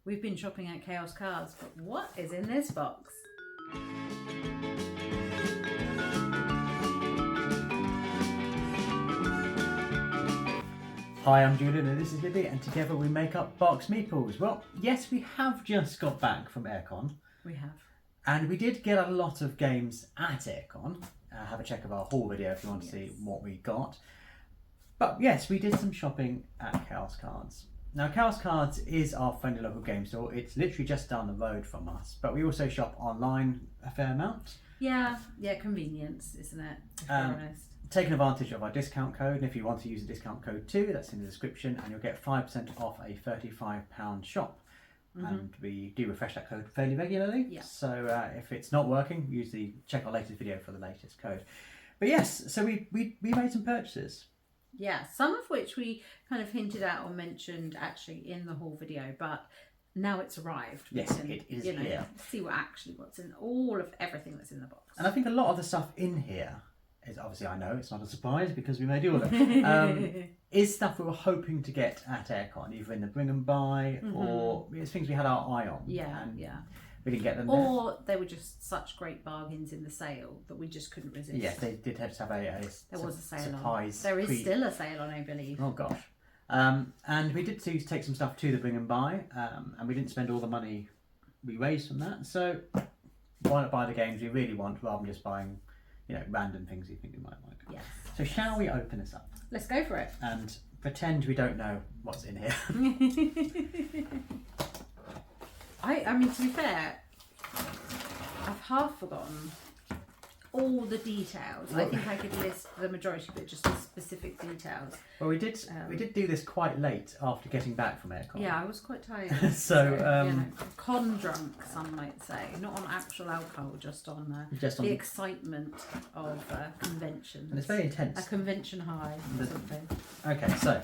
We've been shopping at Chaos Cards, but what is in this box? Hi, I'm Julian and this is Libby, and together we make up BoxedMeeples. Well, yes, we have just got back from AireCon. We have. And we did get a lot of games at AireCon. Have a check of our haul video if you want to see what we got. But yes, we did some shopping at Chaos Cards. Now, Chaos Cards is our friendly local game store. It's literally just down the road from us, but we also shop online a fair amount. Yeah, convenience, isn't it? If we're honest. Taking advantage of our discount code, and if you want to use the discount code too, that's in the description, and you'll get 5% off a £35 shop. And we do refresh that code fairly regularly. Yeah. So if it's not working, check our latest video for the latest code. But yes, so we made some purchases. Yeah, some of which we kind of hinted at or mentioned actually in the haul video, but now it's arrived. Yes, it is here. See what's in everything that's in the box. And I think a lot of the stuff in here is, obviously I know it's not a surprise because we made the order, is stuff we were hoping to get at AireCon, either in the bring and buy or it's things we had our eye on. Yeah. We didn't get them or they were just such great bargains in the sale that we just couldn't resist. Yes, they did have to have there was a sale surprise on. There is still a sale on, I believe. Oh gosh. And we did take some stuff to the bring and buy, and we didn't spend all the money we raised from that. So why not buy the games we really want rather than just buying, random things you think we might like. Yes. So shall we open this up? Let's go for it. And pretend we don't know what's in here. I mean, to be fair, I've half forgotten all the details. I think I could list the majority, but just the specific details. Well, we did do this quite late after getting back from AireCon. Yeah, I was quite tired. So con drunk, some might say, not on actual alcohol, just on the excitement of conventions. And it's very intense. A convention high or something. Okay, so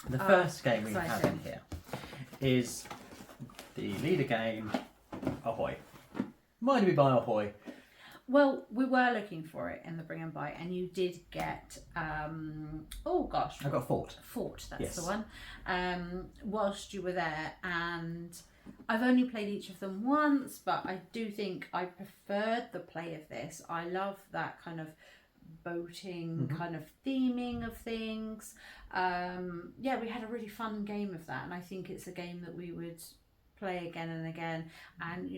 the first game we have in here is the leader game, Ahoy. Why did we buy Ahoy? Well, we were looking for it in the bring and buy, and you did get, oh gosh. I got Fort. Fort, that's the one. Whilst you were there, and I've only played each of them once, but I do think I preferred the play of this. I love that kind of boating kind of theming of things. Yeah, we had a really fun game of that, and I think it's a game that we would play again and again. And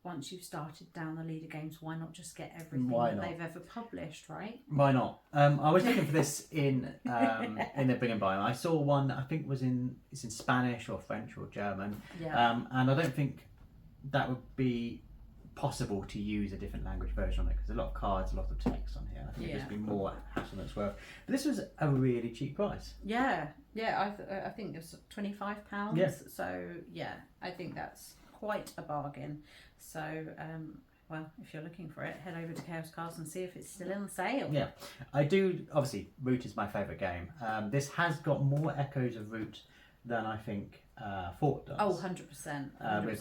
once you've started down the leader games, why not just get everything that they've ever published, right? Why not? I was looking for this in the bring and buy, and I saw one. I think it's in Spanish or French or German. Yeah. And I don't think that would be possible to use a different language version on it because a lot of cards, a lot of text on here. I think it'd just be more hassle than it's worth. But this was a really cheap price. Yeah. I think it was £25. Yeah. So yeah, I think that's quite a bargain. So well, if you're looking for it, head over to Chaos Cards and see if it's still on sale. Yeah, I do. Obviously, Root is my favourite game. This has got more echoes of Root than I think Fort does. Oh, 100%.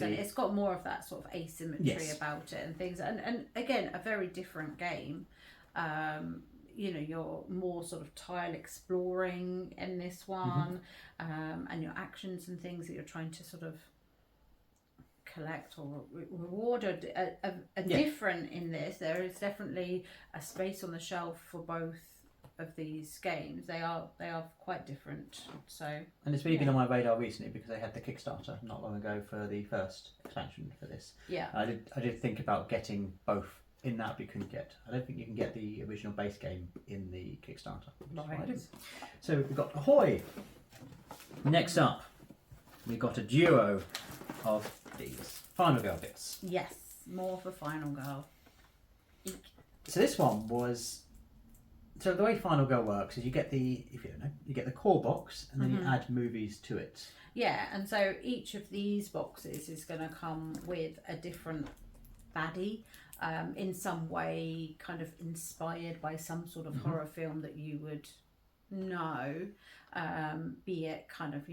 It's got more of that sort of asymmetry about it and things. And again, a very different game. You're more sort of tile exploring in this one, and your actions and things that you're trying to sort of collect or reward are different in this. There is definitely a space on the shelf for both of these games. They are quite different. So and it's really been on my radar recently because they had the Kickstarter not long ago for the first expansion for this. Yeah, I did think about getting both in that, but you couldn't get. I don't think you can get the original base game in the Kickstarter. Right. So we've got Ahoy. Next up, we've got a duo of these Final Girl bits. Yes, more for Final Girl. So this one was. So the way Final Girl works is you get the, if you don't know, you get the core box and then you add movies to it. Yeah, and so each of these boxes is going to come with a different baddie, in some way kind of inspired by some sort of horror film that you would know, be it kind of,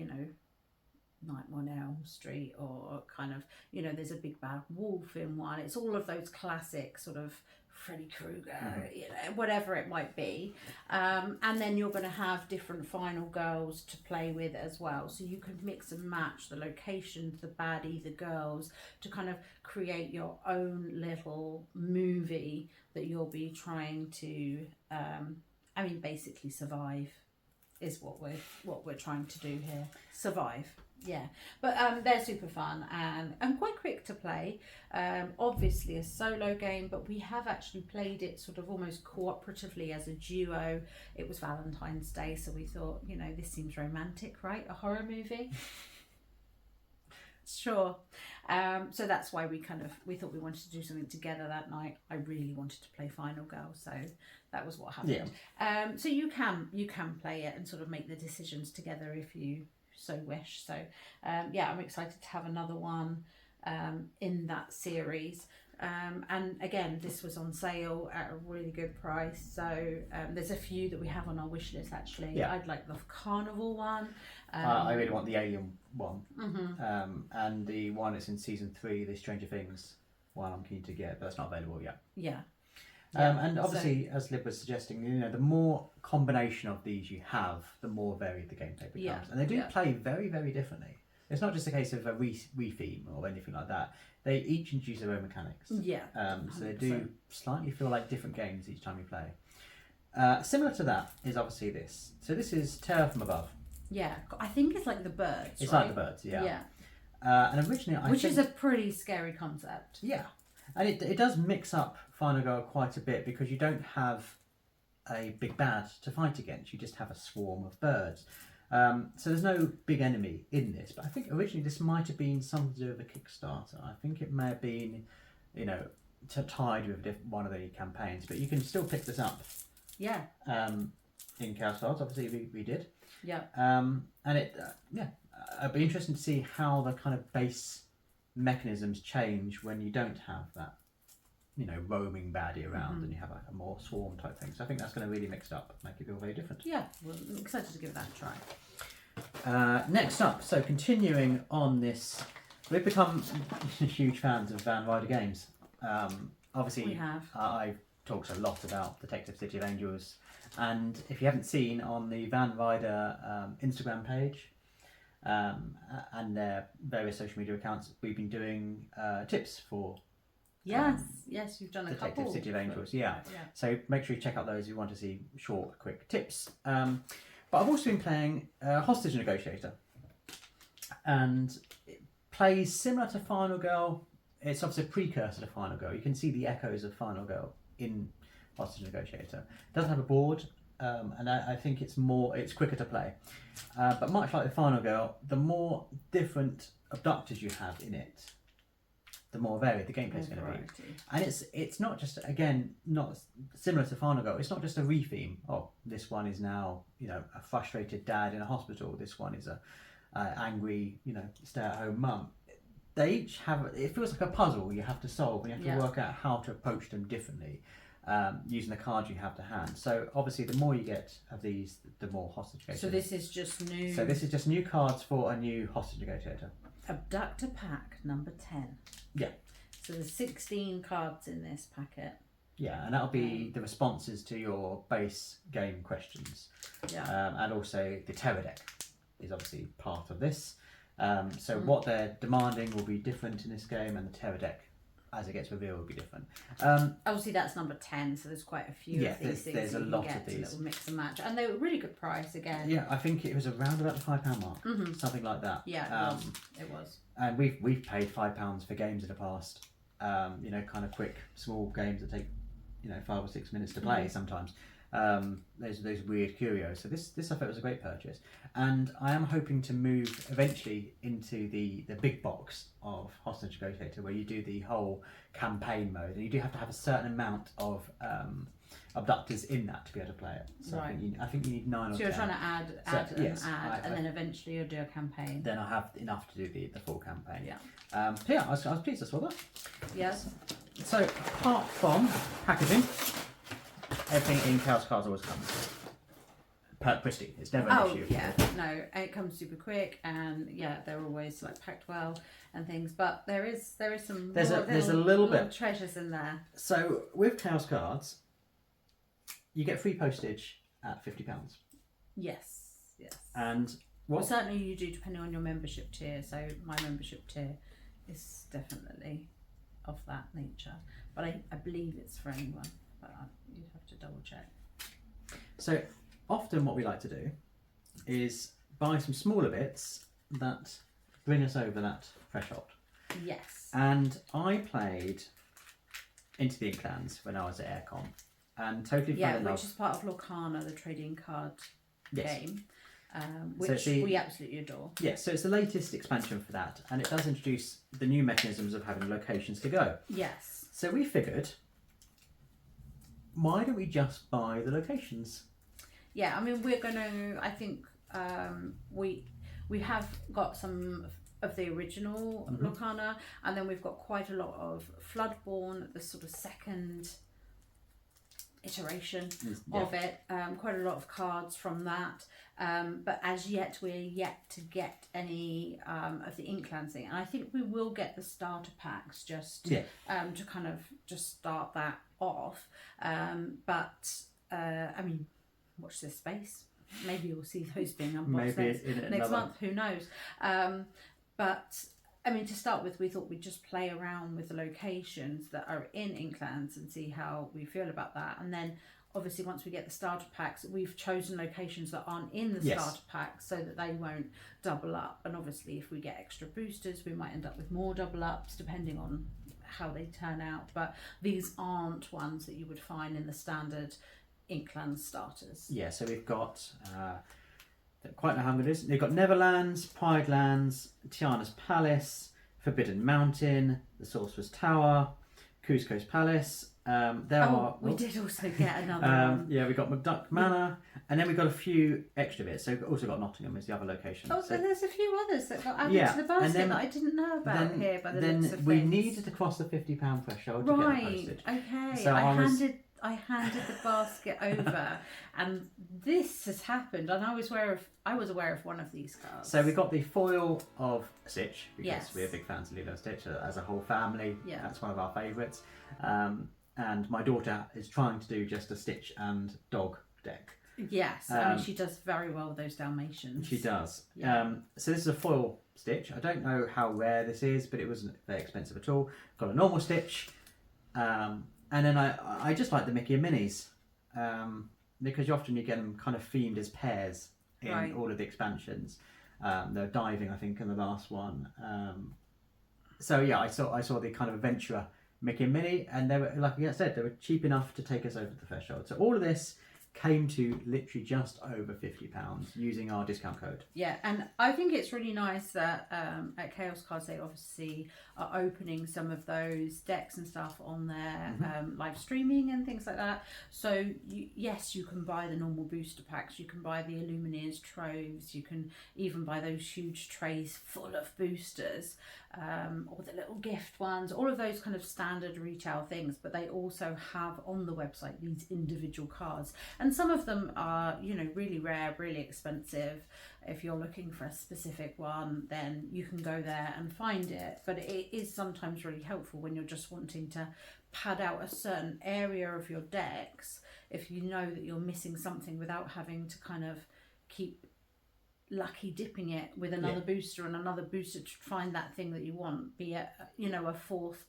Nightmare on Elm Street or kind of, there's a big bad wolf in one. It's all of those classic sort of Freddy Krueger, you know, whatever it might be. And then you're going to have different final girls to play with as well. So you can mix and match the locations, the baddie, the girls, to kind of create your own little movie that you'll be trying to, basically survive is what we're trying to do here. Survive. Yeah, but they're super fun and quite quick to play. Obviously a solo game, but we have actually played it sort of almost cooperatively as a duo. It was Valentine's Day, so we thought, you know, this seems romantic, right? A horror movie. Sure. So that's why we thought we wanted to do something together that night. I really wanted to play Final Girl, so that was what happened. Yeah. So you can play it and sort of make the decisions together if you so wish. So I'm excited to have another one in that series. And again, this was on sale at a really good price. So there's a few that we have on our wish list actually. Yeah. I'd like the Carnival one. I really want the Alien one. And the one that's in season 3, the Stranger Things one, I'm keen to get, but that's not available yet. Yeah. And obviously, as Liv was suggesting, you know, the more combination of these you have, the more varied the gameplay becomes. Yeah. And they do play very, very differently. It's not just a case of a re-theme or anything like that. They each introduce their own mechanics. Yeah. So they do slightly feel like different games each time you play. Similar to that is obviously this. So this is Terror from Above. Yeah, I think it's like the birds. It's right? like the birds, yeah. Yeah. And originally, Which is a pretty scary concept. Yeah. And it does mix up Final Girl quite a bit because you don't have a big bad to fight against. You just have a swarm of birds. So there's no big enemy in this. But I think originally this might have been something to do with a Kickstarter. I think it may have been, you know, tied with one of the campaigns. But you can still pick this up. Yeah. In Chaos Cards, obviously we did. Yeah. And it'd be interesting to see how the kind of base mechanisms change when you don't have that, you know, roaming baddie around and you have a more swarm type thing. So I think that's going to really mix it up, make it feel very different. Yeah, well, I'm excited to give that a try. Next up, so continuing on this, we've become huge fans of Ryder Games. Obviously, we have. I've talked a lot about Detective City of Angels, and if you haven't seen on the Van Ryder Instagram page and their various social media accounts, we've been doing tips for yes, you've done a Detective couple. City of Angels, yeah. So make sure you check out those if you want to see short, quick tips. But I've also been playing Hostage Negotiator, and it plays similar to Final Girl. It's obviously a precursor to Final Girl. You can see the echoes of Final Girl in Hostage Negotiator. It doesn't have a board, and I think it's quicker to play. But much like the Final Girl, the more different abductors you have in it, the more varied the gameplay is going to be. And it's not just, again, not similar to Final Girl. It's not just a re-theme. Oh, this one is now, you know, a frustrated dad in a hospital. This one is a angry, you know, stay-at-home mum. They each have, it feels like a puzzle you have to solve, and you have to work out how to approach them differently using the cards you have to hand. So obviously the more you get of these, the more Hostage Negotiator. So this is just new. So this is just new cards for a new Hostage Negotiator. Abductor pack number 10. Yeah. So there's 16 cards in this packet. Yeah, and that'll be the responses to your base game questions. Yeah. And also the terror deck is obviously part of this. So what they're demanding will be different in this game, and the terror deck, as it gets revealed, will be different. Obviously that's number 10, so there's quite a few of these things. There's a lot of these. A little mix and match, and they were really good price again. Yeah, I think it was around about the £5 mark, something like that. Yeah, it was. And we've paid £5 for games in the past. You know, kind of quick, small games that take, you know, 5 or 6 minutes to play sometimes. Those weird curios. So this I thought was a great purchase, and I am hoping to move eventually into the big box of Hostage Negotiator, where you do the whole campaign mode, and you do have to have a certain amount of abductors in that to be able to play it. So right. I think you need 9 or 10. So you're trying to add, and then eventually you'll do a campaign. Then I'll have enough to do the full campaign. Yeah. Yeah, I was pleased I saw that. Yes. So apart from packaging, everything in Chaos Cards always comes pristine. It's never an issue. Yeah, no, it comes super quick, and yeah, they're always like packed well and things. But there is some There's a little bit treasures in there. So with Chaos Cards, you get free postage at £50. Yes. And well, certainly you do, depending on your membership tier. So my membership tier is definitely of that nature, but I believe it's for anyone. But you'd have to double check. So often what we like to do is buy some smaller bits that bring us over that threshold. Yes. And I played Into the Inklands when I was at AireCon, and totally fell in love. Which is part of Lorcana, the trading card game, which we absolutely adore. Yes, so it's the latest expansion for that, and it does introduce the new mechanisms of having locations to go. Yes. So we figured, why don't we just buy the locations? Yeah, I mean, we're going to, I think we have got some of the original Lorcana, and then we've got quite a lot of Floodborne, the sort of second iteration of it, quite a lot of cards from that, but as yet we're yet to get any of the Inklands thing, and I think we will get the starter packs just to kind of just start that off, but I mean, watch this space, maybe you'll see those being unboxed next month, who knows, but I mean, to start with, we thought we'd just play around with the locations that are in Inklands and see how we feel about that. And then, obviously, once we get the starter packs, we've chosen locations that aren't in the starter packs so that they won't double up. And obviously, if we get extra boosters, we might end up with more double ups, depending on how they turn out. But these aren't ones that you would find in the standard Inklands starters. Yeah, so we've got... don't quite know how good it is. They've got Neverlands, Pride Lands, Tiana's Palace, Forbidden Mountain, the Sorcerer's Tower, Cusco's Palace. We did also get another one. Yeah, we got McDuck Manor, and then we got a few extra bits. So we've also got Nottingham as the other location. Oh, so there's a few others that got added to the basket that I didn't know about here. By the looks of we things. needed to cross the £50 threshold to get the postage. Okay. So I handed the basket over, and this has happened. And I was aware of one of these cards. So we got the foil of Stitch, because we're big fans of Lilo Stitch as a whole family. Yeah. That's one of our favourites. And my daughter is trying to do just a Stitch and dog deck. Yes, I mean, she does very well with those Dalmatians. She does. Yeah. So this is a foil Stitch. I don't know how rare this is, but it wasn't very expensive at all. Got a normal Stitch. And then I just like the Mickey and Minnies, because often you get them kind of themed as pairs in all of the expansions. They're diving, I think, in the last one. So yeah, I saw the kind of adventurer Mickey and Minnie, and they were, like I said, they were cheap enough to take us over the threshold. So all of this came to literally just over £50 using our discount code. Yeah, and I think it's really nice that at Chaos Cards they obviously are opening some of those decks and stuff on their live streaming and things like that. So yes, you can buy the normal booster packs, you can buy the Illumineers troves, you can even buy those huge trays full of boosters, or the little gift ones, all of those kind of standard retail things, but they also have on the website these individual cards. And some of them are, you know, really rare, really expensive. If you're looking for a specific one, then you can go there and find it. But it is sometimes really helpful when you're just wanting to pad out a certain area of your decks, if you know that you're missing something without having to kind of keep lucky dipping it with another booster and another booster to find that thing that you want, be it, you know, a fourth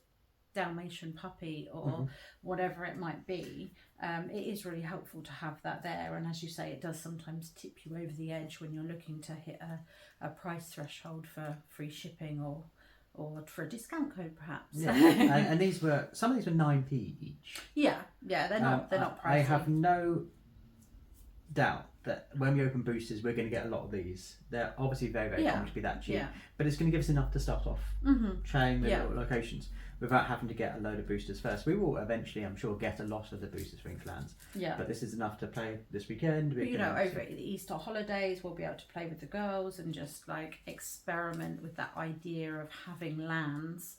Dalmatian puppy or whatever it might be. It is really helpful to have that there, and as you say, it does sometimes tip you over the edge when you're looking to hit a price threshold for free shipping or for a discount code perhaps. Yeah. and some of these were 9p each. Yeah, they're not pricey. I have no doubt that when we open boosters we're going to get a lot of these. They're obviously very, very common to be that cheap, but it's going to give us enough to start off trying the little locations without having to get a load of boosters first. We will eventually, I'm sure, get a lot of the boosters for Inklands. Yeah. But this is enough to play this weekend. But, you know, over the Easter holidays, we'll be able to play with the girls and just like experiment with that idea of having lands.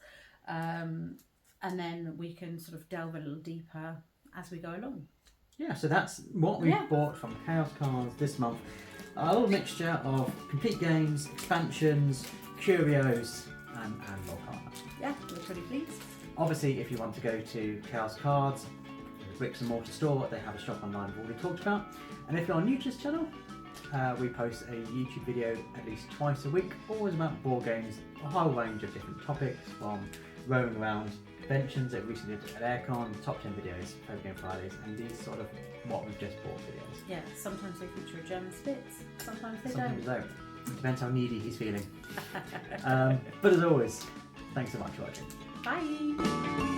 And then we can sort of delve a little deeper as we go along. Yeah, so that's what we bought from Chaos Cards this month. A little mixture of complete games, expansions, curios, and more cards. Yeah, we're pretty pleased. Obviously, if you want to go to Chaos Cards, the bricks and mortar store, they have a shop online we've already talked about. And if you're new to this channel, we post a YouTube video at least twice a week, always about board games, a whole range of different topics, from roaming around conventions that we recently did at AireCon, top 10 videos, Poker Game Fridays, and these sort of what we've just bought videos. Yeah, sometimes they feature a German Spitz, sometimes they Sometimes don't. It depends how needy he's feeling. But as always, thanks so much for watching. Bye!